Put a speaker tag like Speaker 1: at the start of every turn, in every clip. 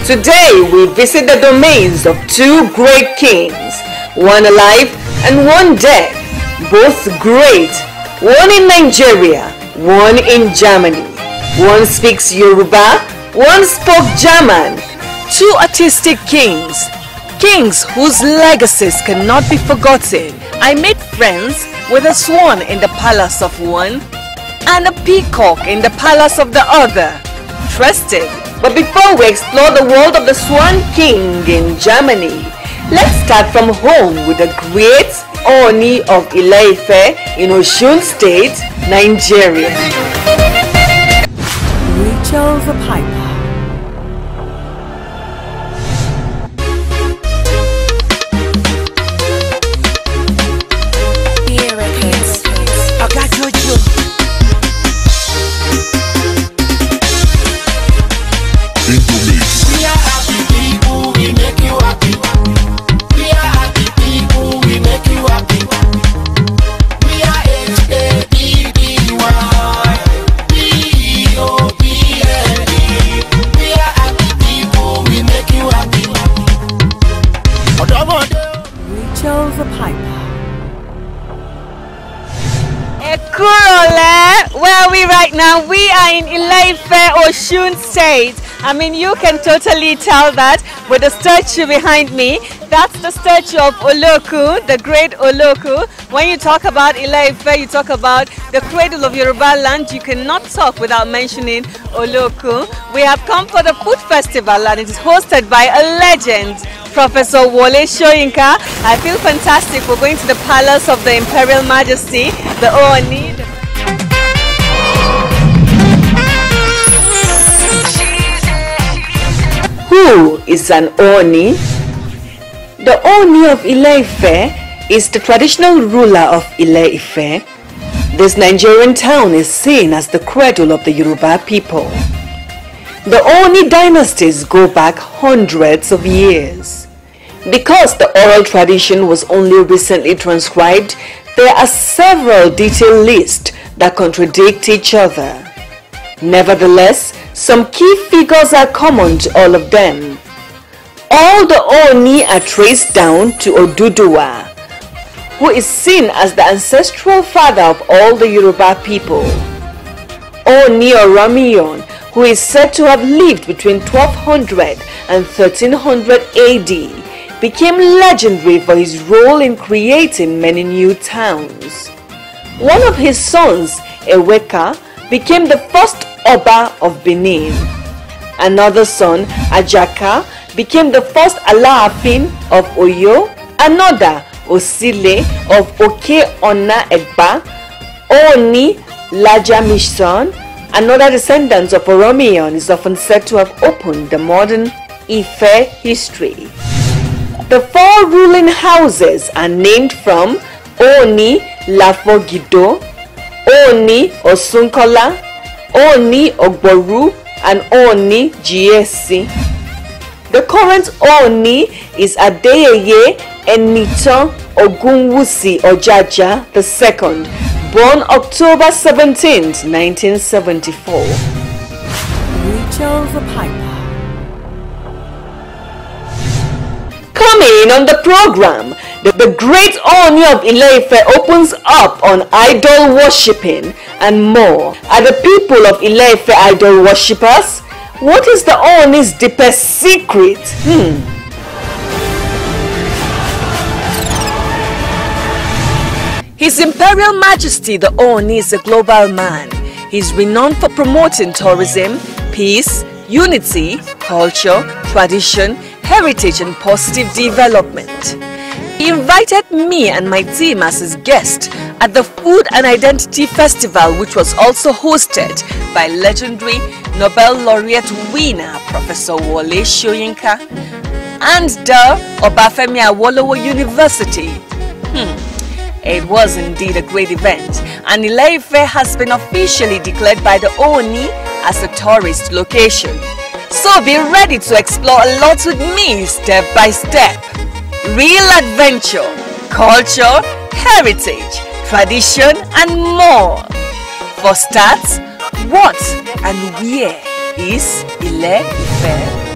Speaker 1: Today we visit the domains of two great kings, one alive and one dead, both great, one in Nigeria, one in Germany. One speaks Yoruba, one spoke German. Two artistic kings, kings whose legacies cannot be forgotten. I made friends with a swan in the palace of one and a peacock in the palace of the other. Trusted. But before we explore the world of the Swan King in Germany, let's start from home with the great Onwe of Ile in Osun State, Nigeria.
Speaker 2: Rachel the Piper.
Speaker 3: Where are we right now? We are in Ile, Osun State. I mean, you can totally tell that with the statue behind me. That's the statue of Oloku, the great Oloku. When you talk about Ile, you talk about the cradle of Yoruba land. You cannot talk without mentioning Oloku. We have come for the food festival and it is hosted by a legend, Professor Wole Soyinka. I feel fantastic. We're going to the palace of the Imperial Majesty, the Onwe.
Speaker 1: Who is an Onwe? The Onwe of Ile is the traditional ruler of Ile. This Nigerian town is seen as the cradle of the Yoruba people. The Onwe dynasties go back hundreds of years. Because the oral tradition was only recently transcribed, there are several detailed lists that contradict each other. Nevertheless, some key figures are common to all of them. All the Onwe are traced down to Oduduwa, who is seen as the ancestral father of all the Yoruba people. Onwe Oromilion, who is said to have lived between 1200 and 1300 AD, became legendary for his role in creating many new towns. One of his sons, Eweka, became the first Oba of Benin. Another son, Ajaka, became the first Alaafin of Oyo. Another, Osile of Oke-Ona Egba. Onwe Lajamishson, another descendant of Oromilion, is often said to have opened the modern Ife history. The four ruling houses are named from Onwe Lafogido, Onwe Osunkola, Onwe Ogboru, and Onwe Giesi. The current Onwe is Adeyeye Enitan Ogunwusi Ojaja II, born October 17, 1974.
Speaker 2: Rachel the Piper.
Speaker 1: Coming on the program, the great Onwe of Ile opens up on idol worshipping and more. Are the people of Ile idol worshippers? What is the Onwe's deepest secret? His Imperial Majesty the Onwe is a global man. He is renowned for promoting tourism, peace, unity, culture, tradition, heritage and positive development. He invited me and my team as his guest at the Food and Identity Festival, which was also hosted by legendary Nobel laureate winner Professor Wole Soyinka and the Obafemi Awolowo University. It was indeed a great event, and Ile has been officially declared by the Onwe as a tourist location. So be ready to explore a lot with me step by step. Real adventure, culture, heritage, tradition and more. For starts, what and where is Ile Ife?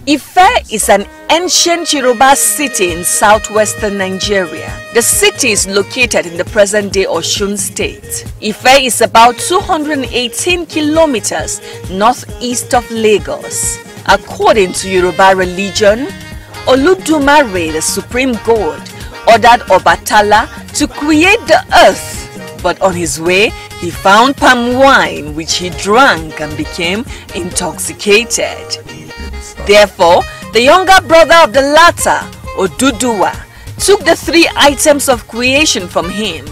Speaker 1: Ife is an ancient Yoruba city in southwestern Nigeria. The city is located in the present-day Osun State. Ife is about 218 kilometers northeast of Lagos. According to Yoruba religion, Oludumare, the supreme god, ordered Obatala to create the earth, but on his way, he found palm wine which he drank and became intoxicated. Therefore, the younger brother of the latter, Oduduwa, took the 3 items of creation from him,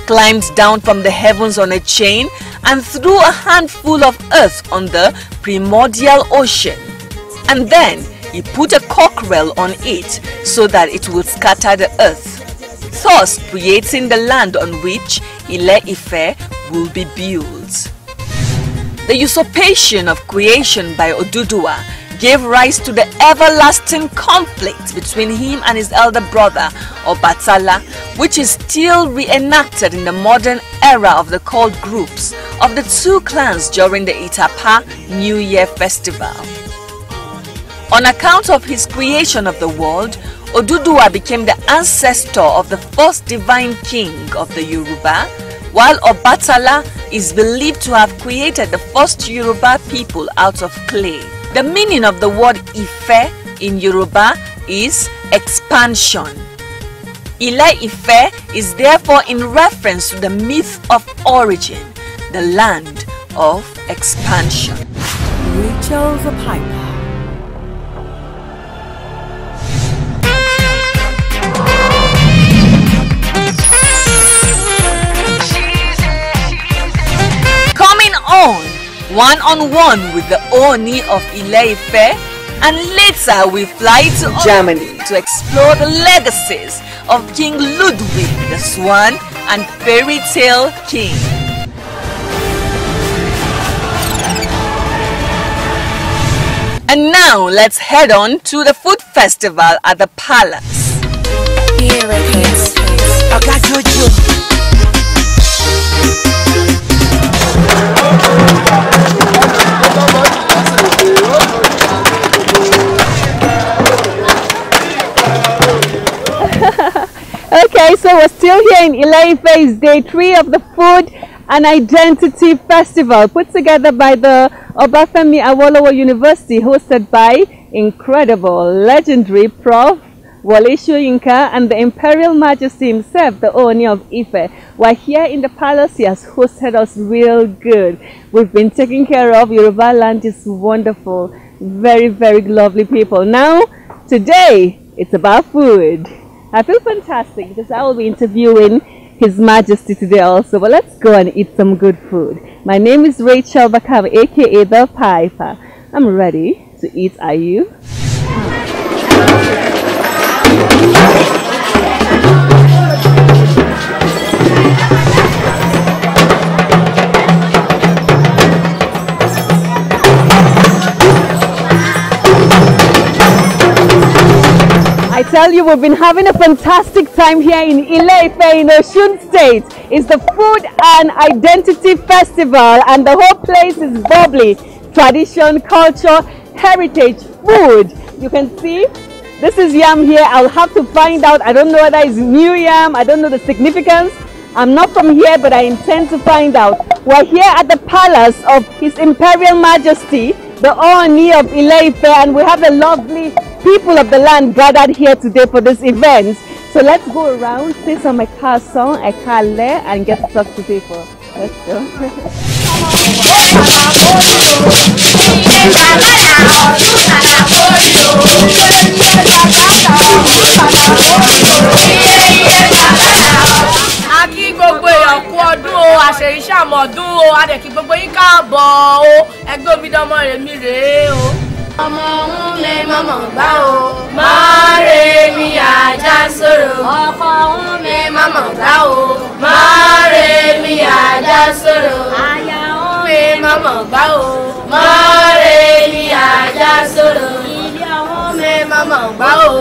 Speaker 1: climbed down from the heavens on a chain, and threw a handful of earth on the primordial ocean. And then he put a cockerel on it so that it would scatter the earth, thus creating the land on which Ile-Ife will be built. The usurpation of creation by Oduduwa gave rise to the everlasting conflict between him and his elder brother Obatala, which is still reenacted in the modern era of the cult groups of the 2 clans during the Itapa New Year festival. On account of his creation of the world, Oduduwa became the ancestor of the first divine king of the Yoruba, while Obatala is believed to have created the first Yoruba people out of clay. The meaning of the word Ife in Yoruba is expansion. Ile-Ife is therefore in reference to the myth of origin, the land of expansion.
Speaker 2: Rachel the Piper.
Speaker 1: Coming on one-on-one with the Oni of Ile-Ife, and later we fly to Germany to explore the legacies of King Ludwig the Swan and Fairy Tale King. And now let's head on to the food festival at the palace.
Speaker 2: Here it is.
Speaker 3: Okay, so we're still here in Ile-Ife's day 3 of the Food and Identity Festival, put together by the Obafemi Awolowo University, hosted by incredible, legendary Prof. Wole Soyinka and the Imperial Majesty himself, the Oni of Ife. We're here in the palace. He has hosted us real good. We've been taken care of. Yoruba land is wonderful. Very, very lovely people. Now, today, it's about food. I feel fantastic because I will be interviewing His Majesty today also. But let's go and eat some good food. My name is Rachel Bakam, aka The Piper. I'm ready to eat. Are you? I tell you, we've been having a fantastic time here in Ile-Ife in Osun State. It's the Food and Identity Festival and the whole place is bubbly. Tradition, culture, heritage, food. You can see this is yam here. I'll have to find out. I don't know whether it's new yam. I don't know the significance. I'm not from here, but I intend to find out. We're here at the palace of His Imperial Majesty, the Oni of Ile-Ife, and we have the lovely people of the land gathered here today for this event. So let's go around, say some Ekason, Ekale, and get to talk to people. Let's go.
Speaker 4: Aki gbogbo èèyàn kú ọdún o, àṣeyíṣẹ́ àmọ̀dún o, adẹ̀kí gbogbo yín káàbọ̀ o, ẹgbẹ́ omidan ọmọ rẹ̀ mi rèé o. Ọmọ òun lè mọ̀mọ̀ gbá o, máa rè mí àjà sọ̀rọ̀. Ọkọ òun lè mọ̀mọ̀ gbá o, máa rè mí àjà sọ̀rọ̀. Aya òun lè mọ̀mọ̀ gbá o, máa rè mí àjà sọ̀rọ̀. Ilé òun lè mọ̀mọ̀ gbá o,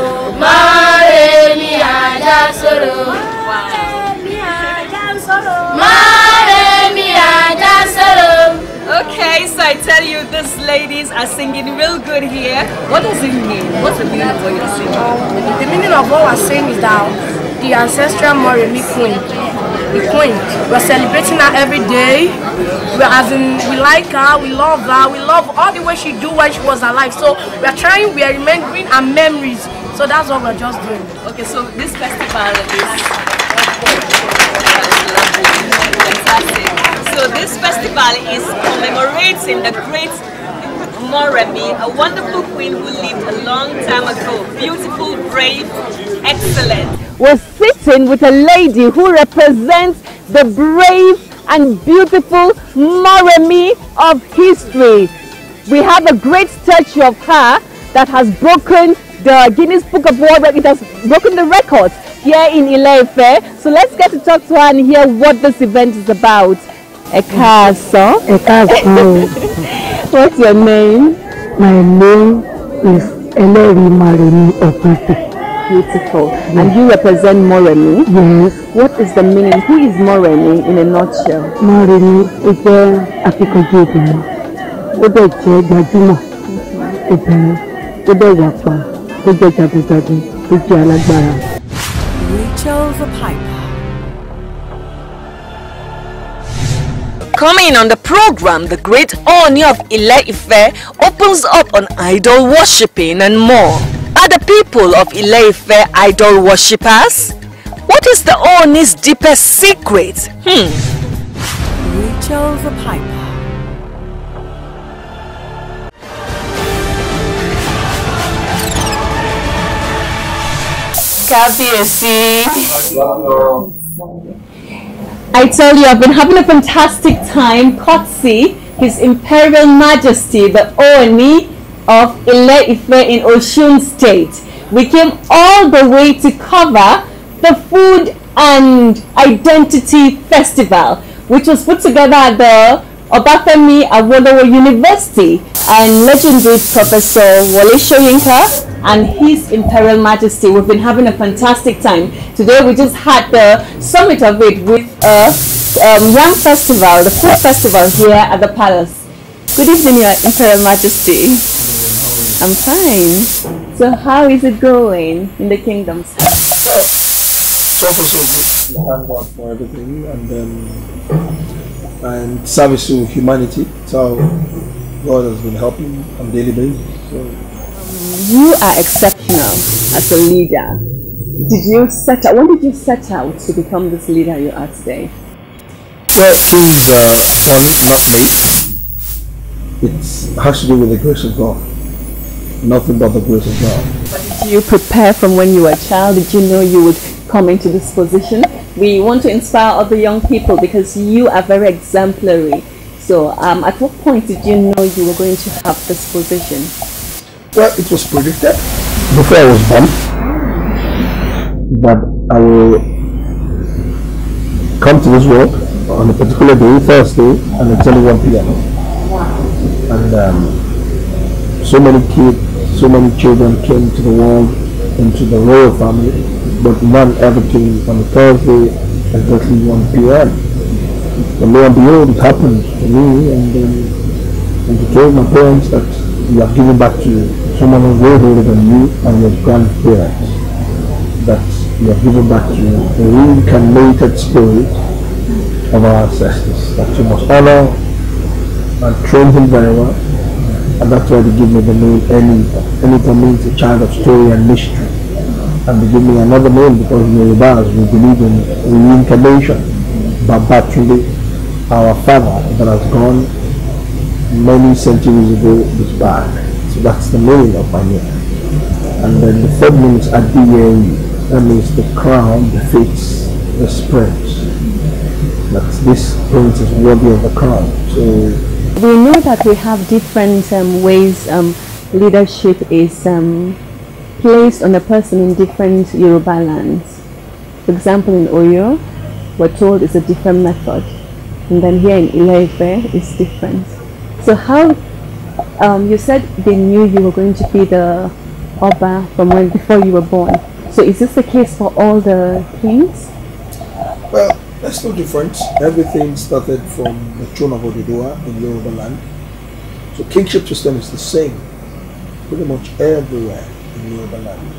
Speaker 4: máa rè mí àjà sọ̀rọ̀.
Speaker 3: Okay, so I tell you, this ladies are singing real good here. What does it mean? What's the meaning of what you're singing?
Speaker 4: The meaning of what we're saying is that the ancestral Moremi queen, the queen, we're celebrating her every day. We like her, we love all the way she do when she was alive. So we are remembering her memories. So that's what we're just doing.
Speaker 3: Okay, so this festival is fantastic. So this festival is commemorating the great Moremi, a wonderful queen who lived a long time ago. Beautiful, brave, excellent. We're sitting with a lady who represents the brave and beautiful Moremi of history. We have a great statue of her that has broken the Guinness Book of World Records. It has broken the records here in Ile Ife. So let's get to talk to her and hear what this event is about. Ekaso. What's your name?
Speaker 5: My name is Eleri Maremi Okwete.
Speaker 3: Beautiful. Yes. And you represent Moremi?
Speaker 5: Yes.
Speaker 3: What is the meaning? Who is Moremi in a nutshell?
Speaker 5: Moremi is akíkanjú obìnrin. Ó dẹ̀ jẹ́ gbajúmọ̀ obìnrin. Ó dẹ̀ wàpá. Ó jẹ́ jagunjagun. Ó jẹ́ alágbára.
Speaker 2: Rachel the Piper.
Speaker 1: Coming on the program, the great Onwe of Ile Ife opens up on idol worshipping and more. Are the people of Ile Ife idol worshippers? What is the Onwe's deepest secret?
Speaker 2: Rachel the Piper.
Speaker 3: I tell you, I've been having a fantastic time, courtesy His Imperial Majesty, the Onwe of Ile Ife in Osun State. We came all the way to cover the Food and Identity Festival, which was put together at the Obafemi Awolowo University, and legendary Professor Wole Soyinka and His Imperial Majesty. We've been having a fantastic time. Today we just had the summit of it with a Yam Festival, the food festival here at the palace. Good evening, Your Imperial Majesty. I'm fine. So how is it going in the kingdom?
Speaker 6: So far so good. Thank God for everything, and service to humanity. So God has been helping on a daily basis. So.
Speaker 3: You are exceptional as a leader. When did you set out to become this leader you are today?
Speaker 6: Well, things one, not me. It has to do with the grace of God. Nothing but the grace of God.
Speaker 3: But did you prepare from when you were a child? Did you know you would come into this position? We want to inspire other young people because you are very exemplary. So at what point did you know you were going to have this position?
Speaker 6: Well, it was predicted before I was born that I will come to this world on a particular day, Thursday, and it's only 1 p.m. And so many children came to the world, into the royal family, but none ever came on a Thursday exactly 1 p.m. And lo and behold, it happened to me, and I told my parents that you are giving back to someone who's way older than you and your grandparents, that you are giving back to the reincarnated spirit of our ancestors, that you must honor and train him very well. And that's why they give me the name Enita means a child of story and mystery. And they give me another name because in Yorubas we believe in reincarnation. Babatunde, our father that has gone many centuries ago, is back. So that's the meaning of my name. And then the third name is Adiyeyi. That means the crown befits the prince. That this prince is worthy of the crown. So
Speaker 3: we know that we have different ways leadership is placed on a person in different Yoruba lands. For example, in Oyo, we're told it's a different method, and then here in Ile Ife it's different. So how you said they knew you were going to be the Oba from before you were born. So is this the case for all the kings?
Speaker 6: Well, there's no difference. Everything started from the throne of Oduduwa in Yoruba land So kingship system is the same pretty much everywhere in Yoruba land.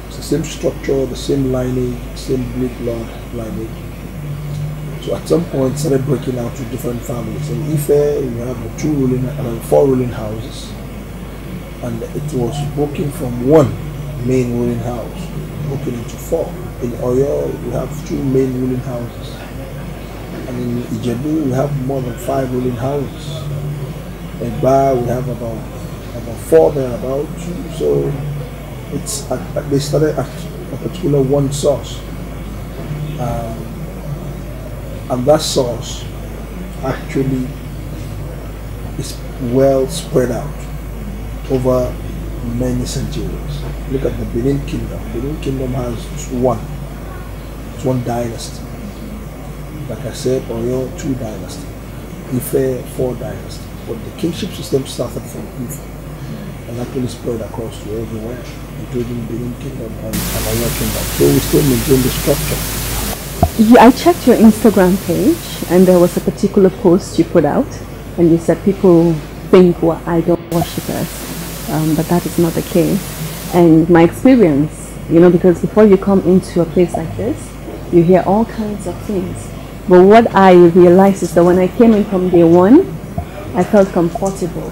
Speaker 6: It's the same structure, the same lineage, same blood lineage. So at some point it started breaking out to different families. In Ife you have the four ruling houses, and it was broken from one main ruling house, broken into four. In Oyo we have two main ruling houses, and in Ijebu we have more than 5 ruling houses. In Ba we have about 4 there, about 2. So it's they started at a particular one source, and that source actually is well spread out over many centuries. Look at the Benin Kingdom. Benin Kingdom has it's one dynasty. Like I said, Oyo 2 dynasty, Ife 4 dynasty. But the kingship system started from Ife and actually spread across to everywhere, including Benin Kingdom and Oyo Kingdom. So we still maintain the structure.
Speaker 7: I checked your Instagram page, and there was a particular post you put out, and you said people think we're idol worshippers, but that is not the case. And my experience, because before you come into a place like this, you hear all kinds of things. But what I realized is that when I came in from day one, I felt comfortable,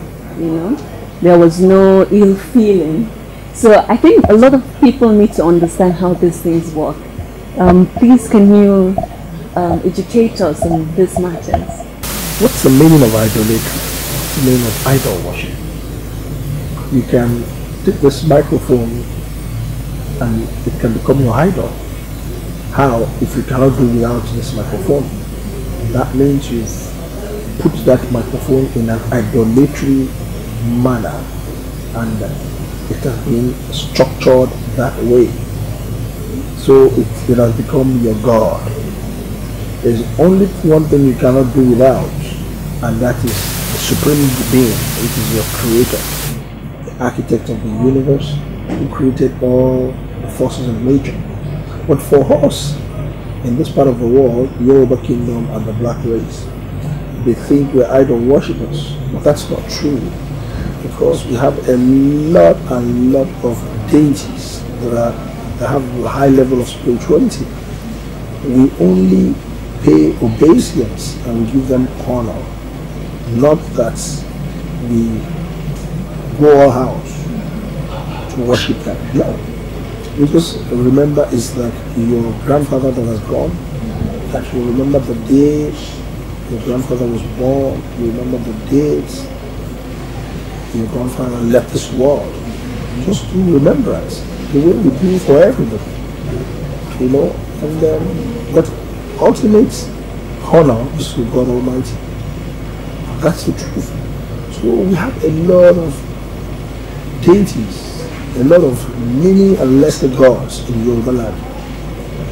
Speaker 7: There was no ill feeling. So I think a lot of people need to understand how these things work. Please, can you educate us on these matters?
Speaker 6: What's the meaning of idolatry? What's the meaning of idol worship? You can take this microphone and it can become your idol. How? If you cannot do without this microphone, that means you've put that microphone in an idolatry manner, and it has been structured that way. So it has become your God. There's only one thing you cannot do without, and that is the supreme being, which is your creator, the architect of the universe, who created all the forces of nature. But for us, in this part of the world, Yoruba Kingdom and the black race, they think we're idol worshippers, but that's not true, because we have a lot of deities that have a high level of spirituality. We only pay obeisance and we give them honor, not that we go all house to worship them. No. We just remember it's like your grandfather that has gone, that you remember the day your grandfather was born, you remember the dates your grandfather left this world. Just do remembrance, the way we do for everybody, and but ultimate honor is to God Almighty. That's the truth. So we have a lot of deities, a lot of many and lesser gods in Yoruba land.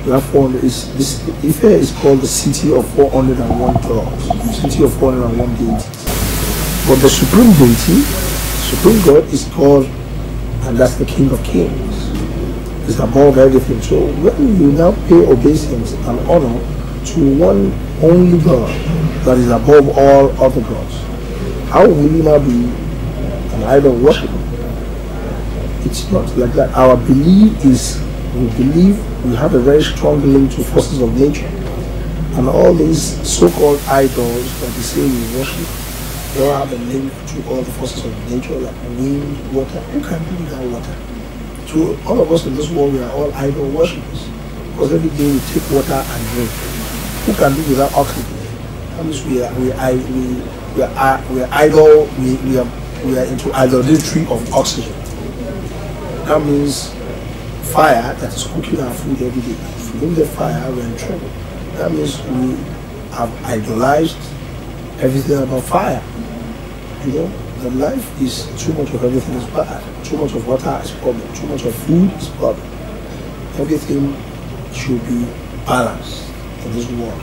Speaker 6: Therefore, this Ife is called the city of 401 gods, city of 401 deities. But the supreme deity, supreme God, is called, and that's the King of Kings. It's above everything. So when you now pay obeisance and honor to one only God that is above all other gods, how will you now be an idol worshiper? It's not like that. Our belief is, we believe we have a very strong link to forces of nature, and all these so-called idols that they say we worship, they all have a link to all the forces of nature, like wind, water. Who can do without water? So all of us in this world, we are all idol worshippers, because every day we take water and drink. Who can do without oxygen? That means we are into idolatry of oxygen. That means fire that is cooking our food every day. If we don't get fire, we're in trouble. That means we have idolized everything about fire. The life is too much of everything is bad. Too much of water is problem. Too much of food is problem. Everything should be balanced in this world.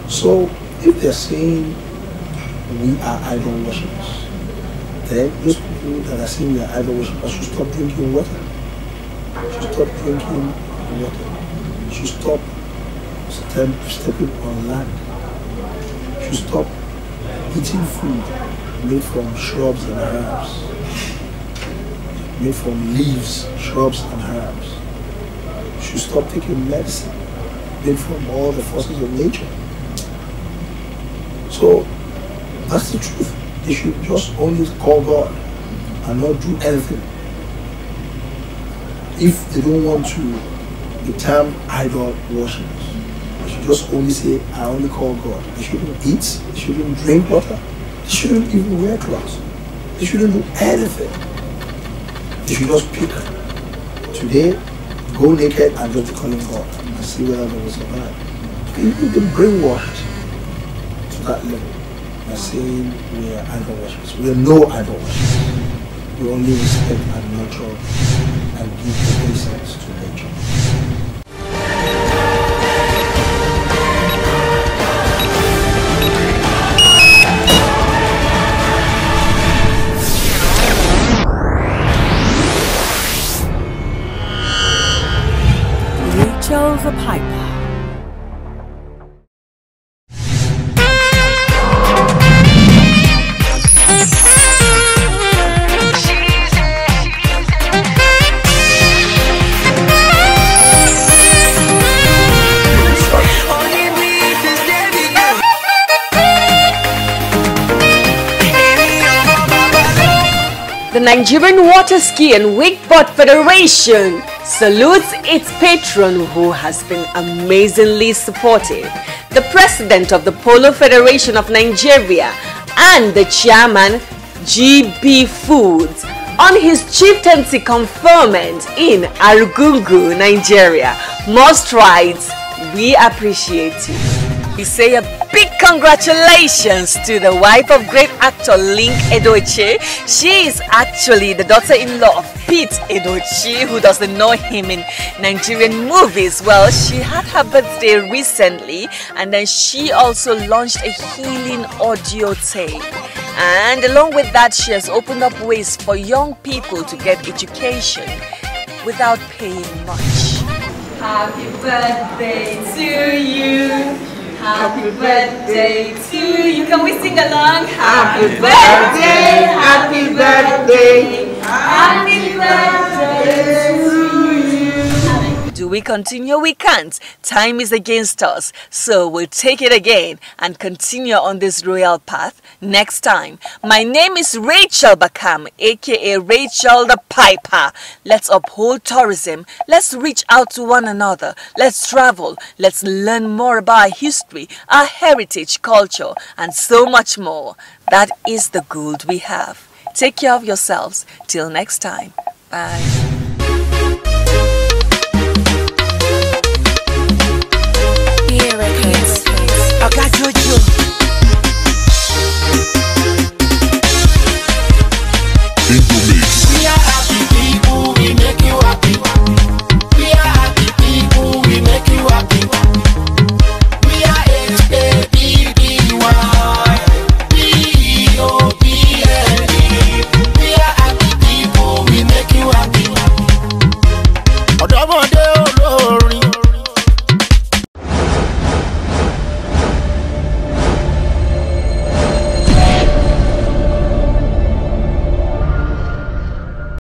Speaker 6: So if they're saying we are idol worshippers, then those people that are saying we are idol worshippers should stop drinking water. Should stop drinking water. Should stop stepping on land. Should stop eating food made from shrubs and herbs, made from leaves, shrubs and herbs. You should stop taking medicine made from all the forces of nature. So that's the truth. They should just only call God and not do anything. If they don't want to be termed idol worshippers, they should just only say, I only call God. They shouldn't eat, they shouldn't drink water, they shouldn't even wear clothes, they shouldn't do anything. They should just pick today, go naked and just call him God and see whether they will survive. People get brainwashed to that level. They're saying we are idol worshippers. We are no idol worshippers. We only respect and nurture and give obeisance to nature.
Speaker 2: Rachel the Piper.
Speaker 1: The Nigerian Water Ski and Wakeboard Federation salutes its patron who has been amazingly supportive. The president of the Polo Federation of Nigeria and the chairman GB Foods on his chieftaincy conferment in Arugungu, Nigeria. Most rights, we appreciate you. We say a big congratulations to the wife of great actor Link Edochie. She is actually the daughter-in-law of Pete Edochie, who doesn't know him in Nigerian movies. Well, she had her birthday recently, and then she also launched a healing audio tape. And along with that, she has opened up ways for young people to get education without paying much. Happy birthday to you. Happy birthday to you. Can we sing along? Happy birthday, happy birthday, happy birthday to you. Do we continue? We can't. Time is against us. So we'll take it again and continue on this royal path next time. My name is Rachel Bakam, aka Rachel the Piper. Let's uphold tourism. Let's reach out to one another. Let's travel. Let's learn more about our history, our heritage, culture, and so much more. That is the gold we have. Take care of yourselves. Till next time. Bye.